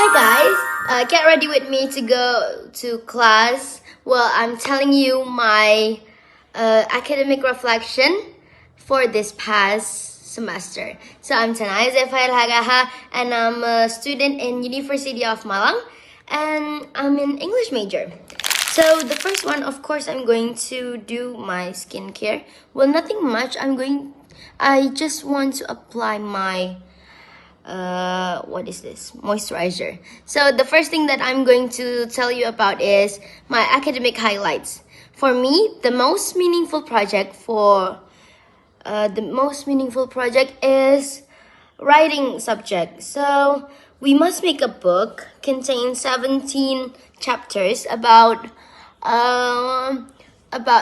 Hi guys, get ready with me to go to class. Well, I'm telling you my academic reflection for this past semester. So I'm Tanayul and I'm a student in University of Malang and I'm an English major. So the first one, of course, I'm going to do my skincare. Well, nothing much. I just want to apply my what is this? Moisturizer. So the first thing that I'm going to tell you about is my academic highlights. For me, the most meaningful project is writing subject. So we must make a book contain 17 chapters about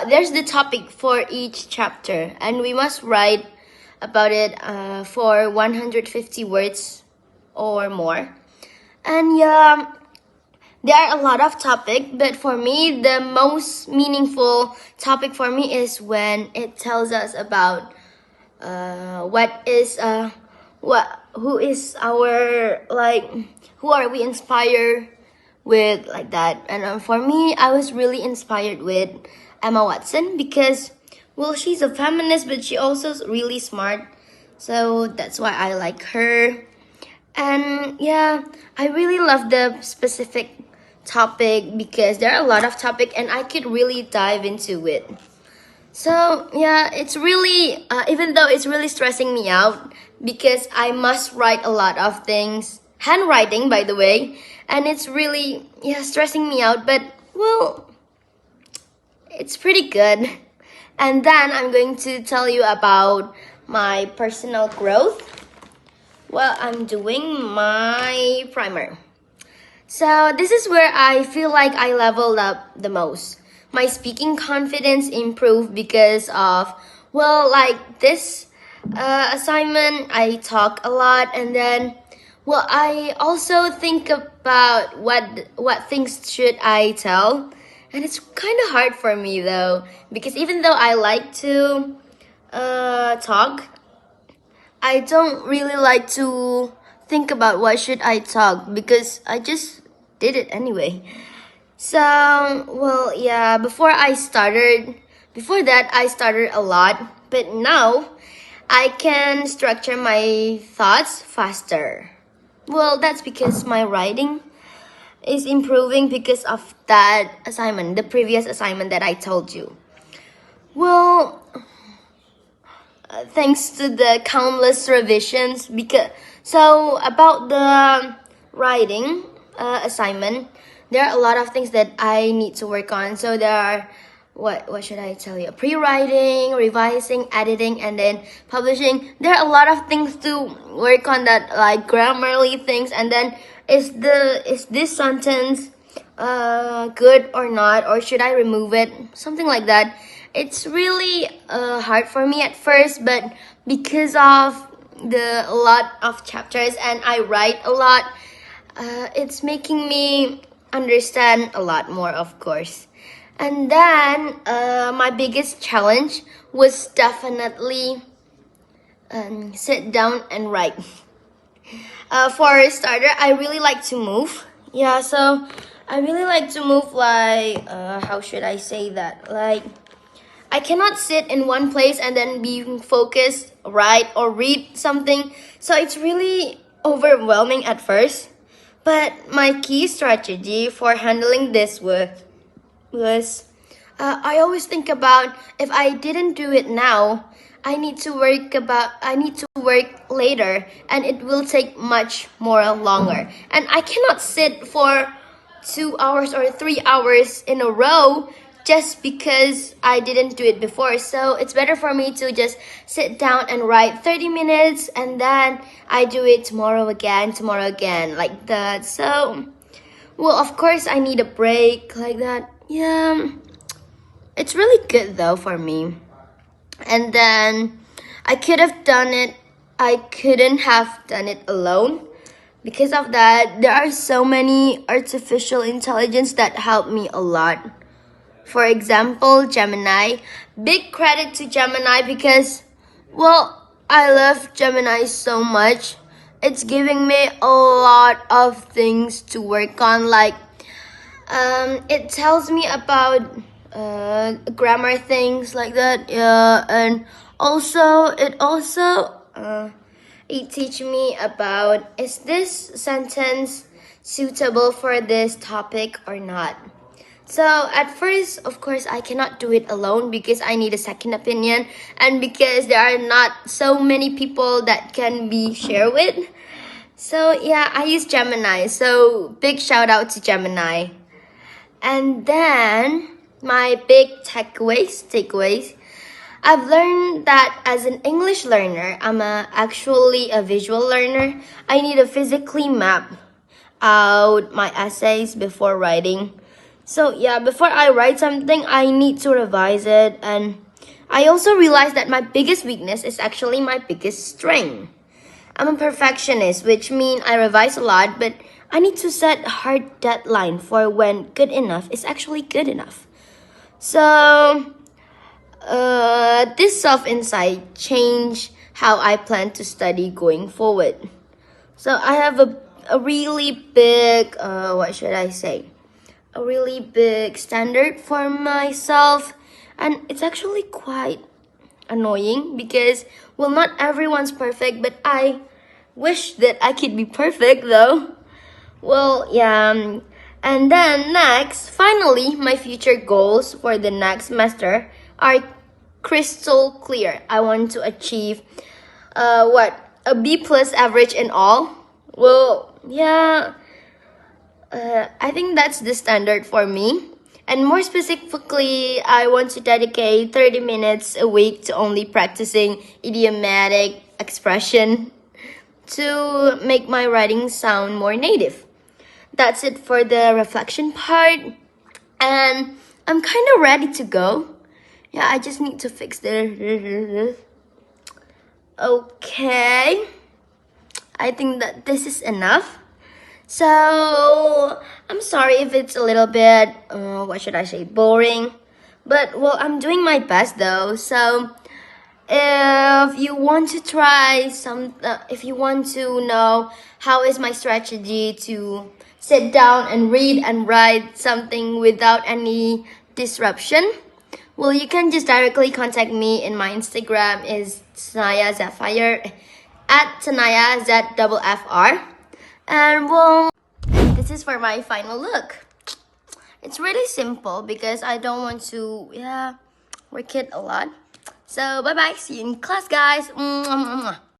there's the topic for each chapter and we must write about it for 150 words or more. And yeah, there are a lot of topics, but for me, the most meaningful topic for me is when it tells us about who are we inspired with, like that. And for me, I was really inspired with Emma Watson because, well, she's a feminist, but she also is really smart. So that's why I like her. And yeah, I really love the specific topic because there are a lot of topics and I could really dive into it. So yeah, it's really, even though it's really stressing me out because I must write a lot of things, handwriting by the way, and it's really, stressing me out, but well, it's pretty good. And then I'm going to tell you about my personal growth. Well, I'm doing my primer. So this is where I feel like I leveled up the most. My speaking confidence improved because of, well, like this assignment, I talk a lot and then, well, I also think about what things should I tell. And it's kind of hard for me though, because even though I like to talk, I don't really like to think about what should I talk because I just did it anyway. So, well, yeah, before that I started a lot, but now I can structure my thoughts faster. Well, that's because my writing is improving because of that assignment, the previous assignment that I told you. Well, thanks to the countless revisions, so about the writing assignment, there are a lot of things that I need to work on. So there are, what should I tell you? Pre-writing, revising, editing, and then publishing. There are a lot of things to work on, that like grammarly things, and then is this sentence good or not, or should I remove it? Something like that. It's really hard for me at first, but because of the a lot of chapters and I write a lot, it's making me understand a lot more, of course. And then my biggest challenge was definitely sit down and write. For a starter, I really like to move. Yeah, so I really like to move, like, how should I say that? Like, I cannot sit in one place and then be focused, write or read something. So it's really overwhelming at first. But my key strategy for handling this was I always think about, if I didn't do it now, I need to work later and it will take much more longer. And I cannot sit for 2 hours or 3 hours in a row just because I didn't do it before. So it's better for me to just sit down and write 30 minutes and then I do it tomorrow again, like that. So, well, of course I need a break like that. Yeah, it's really good though for me. And then I couldn't have done it alone. Because of that, there are so many artificial intelligence that help me a lot. For example, Gemini. Big credit to Gemini because, well, I love Gemini so much. it's giving me a lot of things to work on. Like, it tells me about grammar things like that. Yeah, and it teach me about, is this sentence suitable for this topic or not? So at first, of course, I cannot do it alone because I need a second opinion, and because there are not so many people that can be shared with. So yeah, I use Gemini. So big shout out to Gemini. And then my big takeaways. I've learned that as an English learner, actually a visual learner. I need to physically map out my essays before writing. So yeah, before I write something, I need to revise it. And I also realized that my biggest weakness is actually my biggest strength. I'm a perfectionist, which means I revise a lot, but I need to set a hard deadline for when good enough is actually good enough. So this self-insight changed how I plan to study going forward. So I have a really big, what should I say? A really big standard for myself. And it's actually quite annoying because, well, not everyone's perfect, but I wish that I could be perfect though. Well, yeah. And then next, finally, my future goals for the next semester are crystal clear. I want to achieve a B plus average in all. Well, yeah, I think that's the standard for me. And more specifically, I want to dedicate 30 minutes a week to only practicing idiomatic expression to make my writing sound more native. That's it for the reflection part. And I'm kind of ready to go. Yeah, I just need to fix the... Okay. I think that this is enough. So, I'm sorry if it's a little bit, what should I say, boring. But, well, I'm doing my best though. So, if you want to try if you want to know how is my strategy to sit down and read and write something without any disruption, well, you can just directly contact me in my Instagram is Tanaya Zafire at Tanaya ZFFR. And well, this is for my final look. It's really simple because I don't want to, work it a lot. So bye bye. See you in class, guys. Mwah, mwah, mwah.